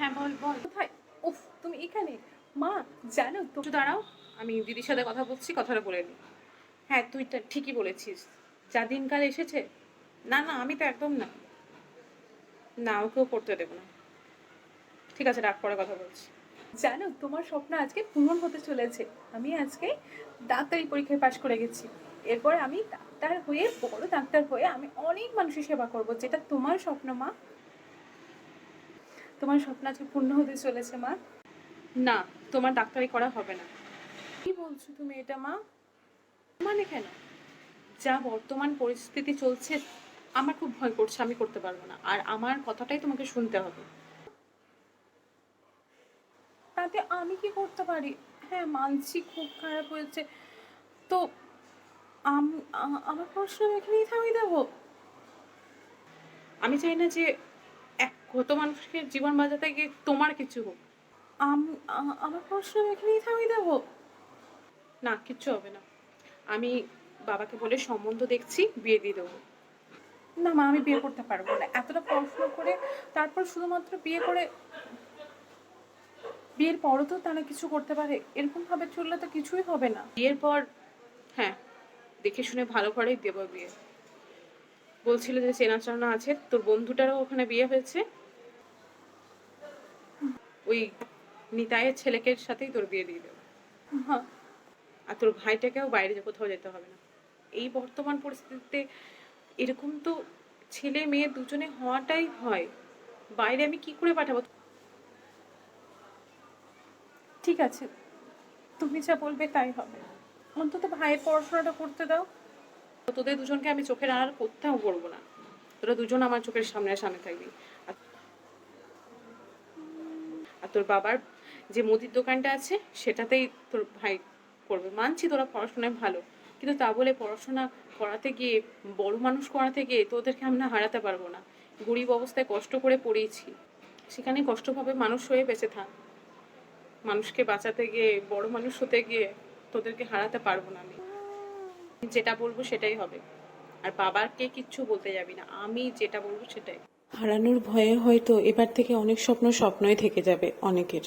হ্যাঁ বল বল। কোথায়? উফ, তুমি এখানে? মা, জানো তো। একটু দাঁড়াও, আমি দিদির সাথে কথা বলছি, কথাটা বলে নিই। হ্যাঁ তুই ঠিকই বলেছিস, যা দিনকাল এসেছে। না না, আমি তো একদম না, না ওকেও পড়তে দেবো না। ঠিক আছে, রাগ, পরে কথা বলছি। জানো, তোমার স্বপ্ন আজকে পূরণ হতে চলেছে। আমি আজকে ডাক্তারি পরীক্ষায় পাশ করে গেছি। এরপর আমি ডাক্তার হয়ে, বড় ডাক্তার হয়ে আমি অনেক মানুষের সেবা করব, যেটা তোমার স্বপ্ন মা। তোমার স্বপ্ন আজকে পূর্ণ হতে চলেছে মা। না, তোমার ডাক্তারি করা হবে না। কি বলছো তুমি এটা মা? মানে কেন? যা বর্তমান পরিস্থিতি চলছে, আমার খুব ভয় করছে, আমি করতে পারবো না। আর আমার কথাটাই তোমাকে শুনতে হবে। তাতে আমি কি করতে পারি? হ্যাঁ, মানছি খুব খারাপ হয়েছে, তো আমার পড়াশোনা আমি এখানেই থামিয়ে দেবো? আমি চাই না যে এক কত মানুষকে জীবন বাঁচাতে গিয়ে তোমার কিছু হোক। আমার পড়াশোনা আমি এখানেই থামিয়ে দেবো? না, কিচ্ছু হবে না। আমি বাবাকে বলে সম্বন্ধ দেখছি, বিয়ে দিয়ে দেবো। না মা, আমি বিয়ে করতে পারবো না। এতটা পড়াশোনা করে তারপর শুধুমাত্র বিয়ে করে, বিয়ের পরও তো তারা কিছু করতে পারে। এরকম ভাবে চললে তো কিছুই হবে না। বিয়ের পর, হ্যাঁ, দেখে শুনে ভালো করেই দেবো বিয়ে। বলছিল যে চেনাচনা আছে, তোর বন্ধুটারও ওখানে বিয়ে হয়েছে, ওই নিতাইয়ের ছেলেকে সাথেই তোর বিয়ে দিয়ে দেবো। হ্যাঁ, আর তোর ভাইটাকেও বাইরে কোথাও যেতে হবে না। এই বর্তমান পরিস্থিতিতে এরকম তো ছেলে মেয়ে দুজনে হওয়াটাই হয়। বাইরে আমি কি করে পাঠাবো? ঠিক আছে, তুমি যা বলবে তাই হবে। অন্তত ভাইয়ের পড়াশোনাটা করতে দাও। তোদের দুজনকে আমি চোখের আড়াল কোথাও করবো না। তোরা দুজন আমার চোখের সামনে সামনে থাকবি। আর তোর বাবার যে মুদির দোকানটা আছে সেটাতেই তোর ভাই করবে। মানছি তোরা পড়াশোনায় ভালো, কিন্তু তা বলে পড়াশোনা করাতে গিয়ে, বড় মানুষ করাতে গিয়ে তোদেরকে আমরা হারাতে পারবো না। গরিব অবস্থায় কষ্ট করে পড়িয়েছি, সেখানে কষ্টভাবে মানুষ হয়ে বেঁচে থাক। মানুষকে বাঁচাতে গিয়ে, বড় মানুষ হতে গিয়ে তোদেরকে হারাতে পারবো না আমি। যেটা বলবো সেটাই হবে। আর বাবাকে কিচ্ছু বলতে যাবি না, আমি যেটা বলবো সেটাই। হারানোর ভয়ে হয়তো এবার থেকে অনেক স্বপ্নই থেকে যাবে অনেকের।